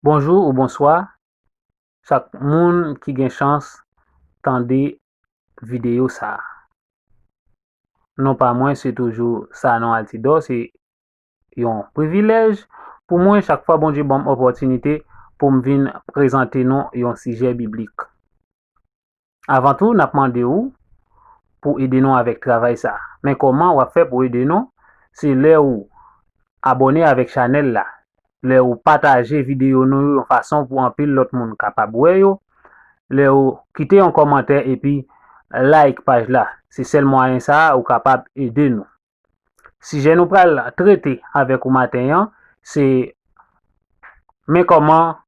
Bonjour ou bonsoir, chak moun ki gen chans tande video sa. Non pa mwen se toujou sa nan Altidor, se yon privilej pou mwen chak fwa bon Dieu bom opotinite pou m vin prezante non yon sije biblik. Avant tout, nap mande ou pou ede non avèk travay sa. Men koman wap fè pou ede non? Se lè ou abone avèk chanel la. Le ou pataje video nou yon fason pou anpil lot moun kapab wè yo. Le ou kite yon komante epi like page la. Se sel mwayen sa ou kapab ede nou. Si jen nou pral trete avek ou maten yan, se men koman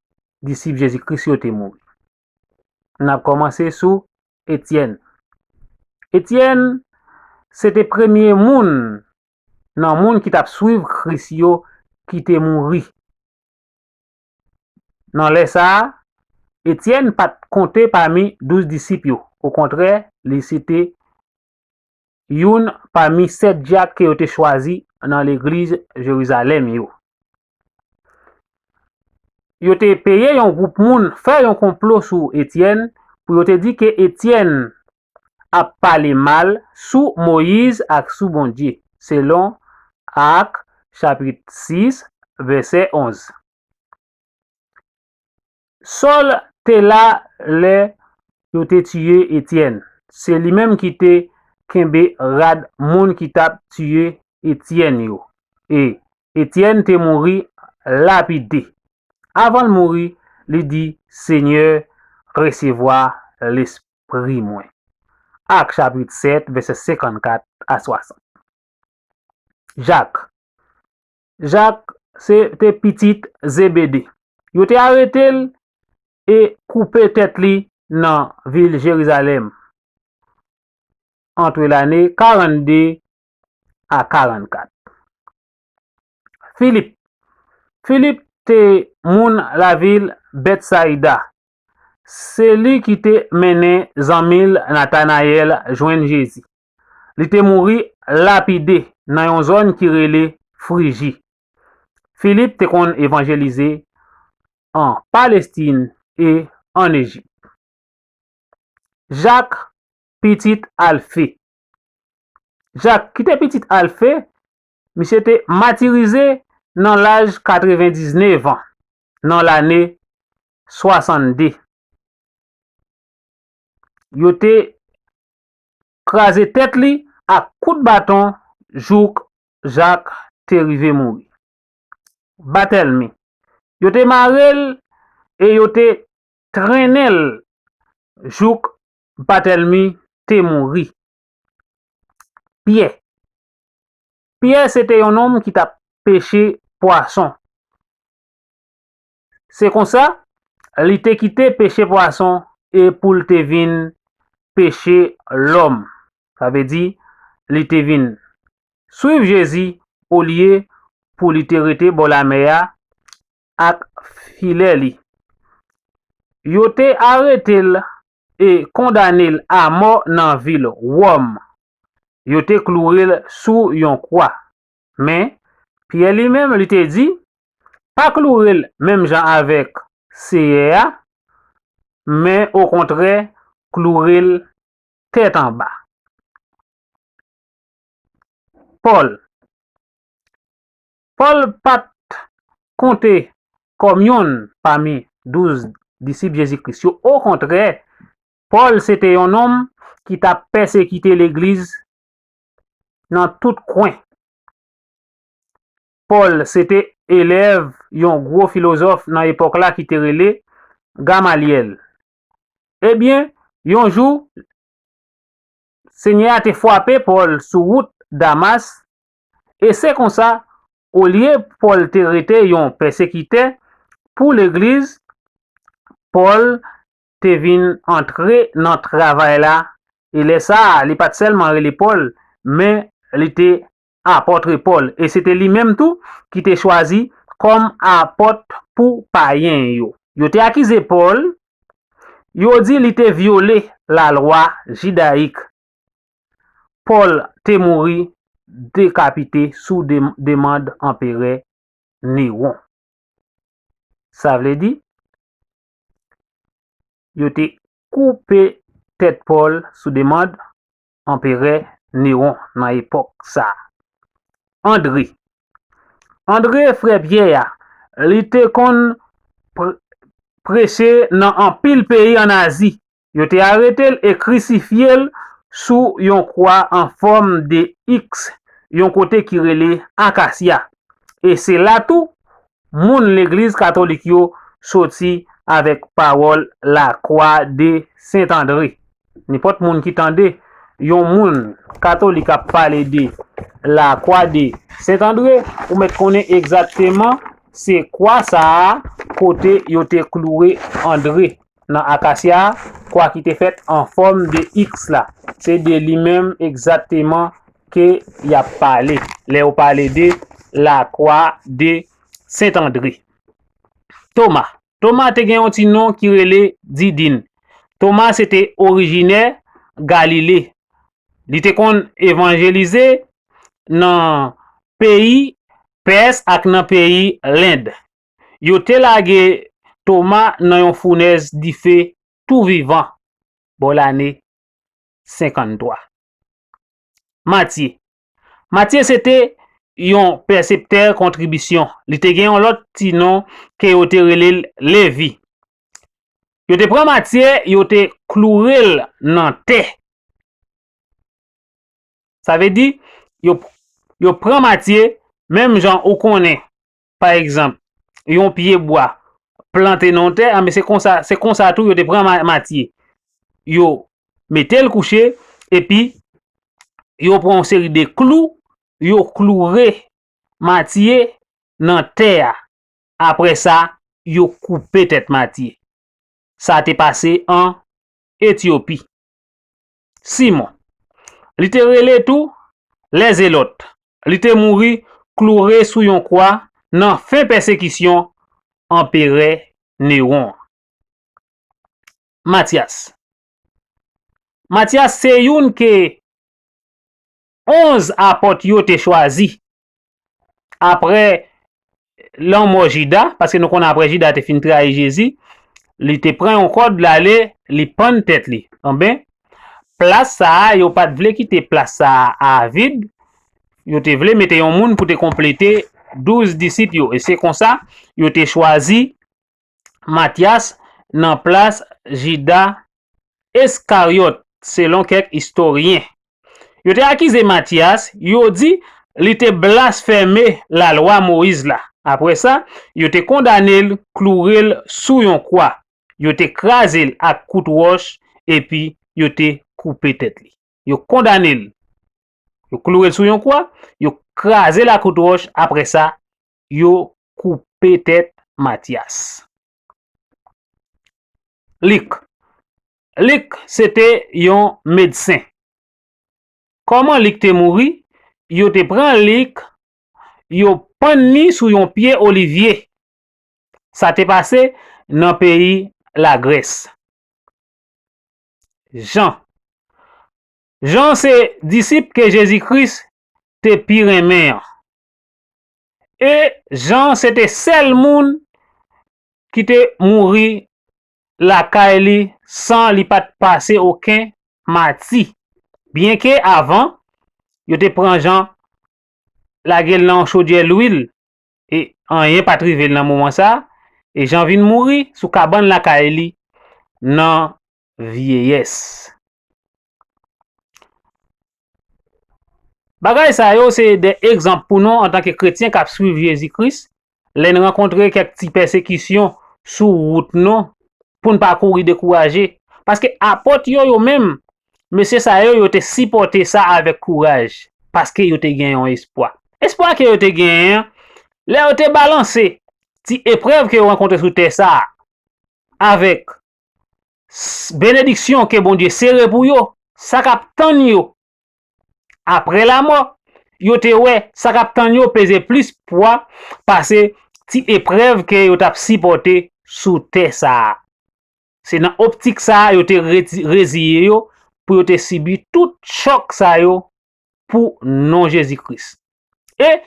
disip Jésus-Christ yo te mouri. Nap komanse sou Etienne. Etienne, se te premye moun nan moun ki tap suiv Christ yo ki te mouri. Nan lè sa, Etienne pat konte parmi 12 disip yo. Au kontre, li cite youn parmi 7 diak ki yo te chwazi nan l'Eglise Jérusalem yo. Yo te peye yon group moun fè yon complot sou Etienne pou yo te di ke Etienne ap pale mal sou Moïse ak sou bon Dieu, selon Acte chapitre 6 verset 11. Sol te la le yo te tuye Etienne. Se li menm ki te kembe rad moun ki tap tuye Etienne yo. Et Etienne te mouri lapide. Avant de mouri, li di, Seigneur, recevoir l'esprit mwen. Acte chapitre 7 verset 54 à 60. Jacques. Jacques, se te petit Zebede. Yo te arrete l et coupe tête li nan ville Jérusalem entre l'année 42 à 44. Philippe. Philippe te moun la ville Bethsaïda. Se li ki te mene zanmil Nathanaël jwen Jésus. Li te mouri lapide nan yon zone ki rele Phrygie. Philippe te kon évangéliser en Palestine et en Égypte. Jacques petit Alphée. Jacques qui te petit Alphée, monsieur te martyrisé dans l'âge 99 ans, dans l'année 62. Yo te krasé tête li à coup de bâton jouk Jacques te rive mouri. Barthélemy. Yo te marel et yo te trenel jouk Barthélemy te mouri. Pierre. Pierre c'était un homme qui t'a pêché poisson. C'est comme ça, li te quitté pêcher poisson et pour te vin pêcher l'homme. Ça veut dire, li te vin suivre Jésus au lieu pour li te rete bon la mer ak filet li. Yo te arrêté et condamné à mort dans ville Rome. Yo te cloué sous yon croix. Mais Pierre lui-même li te dit pas cloué même gens avec CA, mais au contraire cloué tête en bas. Paul. Paul pat compté comme yon parmi 12 disciples Jésus-Christ. Au contraire, Paul c'était un homme qui t'a persécuté l'église dans tout coin. Paul c'était élève yon gros philosophe dans l'époque là qui te relé Gamaliel. Eh bien, yon jour Seigneur a te frappé Paul sur route Damas et c'est comme ça au lieu Paul te rete yon persécuté pour l'église, Paul te vin entrer dans travail là et laisse ça, li pas seulement relé Paul, mais il était apôtre Paul et c'était lui-même tout qui te choisi comme apôtre pour païen yo. Yo te accusé Paul, yo dit il te violé la loi judaïque. Paul te mouri décapité sous demande empereur Néron. Ça veut dire, yo te coupé tête Paul sous demande empereur Néron dans l'époque ça. André frère Pierre, li te kon prêché dans un pile pays en Asie. Yo te arrêté et crucifié sous yon croix en forme de X, yon côté qui relait acacia. Et c'est là tout moun l'église catholique yo sorti avec parole la croix de Saint-André. N'importe moun qui tende yon moun catholique a parlé de la croix de Saint-André, ou met connaît exactement c'est quoi ça côté yo te cloué André dans acacia, quoi qui était fait en forme de X là. C'est de lui-même exactement que y a parlé. Là on parlé de la croix de Saint-André. Thomas te gen un petit nom qui relait Didine. Thomas c'était originaire Galilée. Il était kon évangélisé dans pays Perse ak dans pays l'Inde. Yo te lage Thomas dans yon fournaise di feu tout vivant. Bon l'année 53. Matthieu c'était yon percepteur contribution. Li te gen yon lot ti nom ke yo te relé Lévi. Yo te prend Matthieu, yo te cloué nan terre. Ça veut dire yo prend Matthieu, même genre ou connaît par exemple yon pied bois planté dans terre, mais c'est comme ça tout yo te prend Matthieu. Yo mettez le coucher et puis yo prend une série de clous, yo cloué Matthieu dans terre. Après ça, yo coupé tête Matthieu. Ça t'est passé en Éthiopie. Simon, li te relé tout les zélotes. Li te mouri cloué sous yon croix nan fin persécution empereur Néron. Matthias c'est yon que 11 apôtres yo te choisi après l'homme Judas, parce que nous connaissons après Judas te fin trahi Jésus, li te prend un code l'aller, li prend tête li. Ben, place ça, yo pas vle quitter place ça à vide. Yo te vle mettre un moun pour te compléter 12 disciples yo. Et c'est comme ça, yo te choisi Matthias dans place Judas Iscariote, selon quelques historiens. Yo te accusé Matthias, yo dit li te blasphémé la loi Moïse là. Après ça, yo te condamné cloué sous yon croix. Yo te crasé à coup de roche et puis yo te coupé tête li. Yo condamné, yo cloué sous yon croix, yo crasé la coup de roche, après ça, yo coupé tête Matthias. Luc c'était yon médecin. Comment Luc te mouri? Yo te prend Luc, yo panni sous yon pied olivier. Ça te passé dans pays la Grèce. Jean c'est disciple que Jésus-Christ te piremé. Et Jean c'était seul moun qui te mouri la kaili sans li pas passer aucun mati. Bien que avant yo te prend Jean la gueule dans chaudière l'huile et rien pas trivé dans moment ça et Jean vient mourir sous cabane la kaili nan vieillesse. Bagay ça yo c'est des exemples pour nous en tant que chrétiens qui suivent Jésus-Christ, les rencontrer quelques petites persécutions sur route non pour ne pas courir décourager parce que apôtre yo même monsieur ça yo te supporter ça avec courage parce que yo te gagné un espoir que yo te gagné là yo te balancer ti épreuve que yo rencontré sur terre ça avec bénédiction que bon Dieu serré pour yo ça captan yo après la mort yo te ouais ça captan yo peser plus poids parce que ti épreuve que yo t'a supporter sur terre ça. C'est dans optique ça yo te résilié yo pour yo te subir tout choc ça yo pour non Jésus-Christ. Et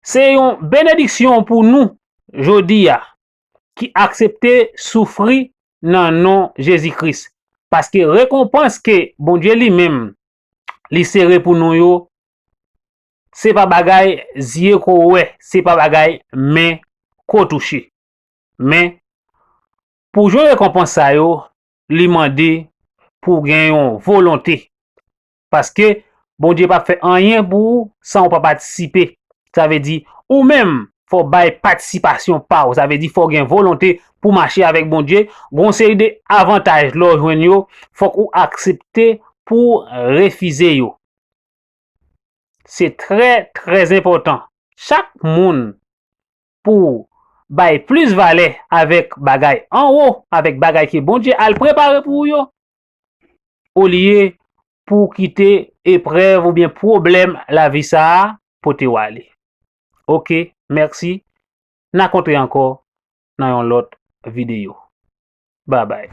c'est une bénédiction pour nous jodi a qui accepté souffrir dans nom Jésus-Christ. Parce que récompense que bon Dieu lui-même li serré pour nous yo, c'est pas bagay ziye ko ouais, c'est pas bagay mais ko touché. Mais pour jouer récompense ça yo, li mandé pour gagner volonté. Parce que bon Dieu pas fait rien pour sans pas participer. Ça veut dire ou même faut bail participation par. Ça veut dire faut gagner volonté pour marcher avec bon Dieu. Gon série de avantages lo joindre yo, faut ou accepter pour refuser yo. C'est très très important. Chaque monde pour bail plus valeur avec bagay en haut, avec bagay qui bon Dieu a préparé pour yo, au lieu pour quitter épreuve ou bien problème la vie ça pour te aller. OK, merci. N'a rencontré encore dans une autre vidéo. Bye bye.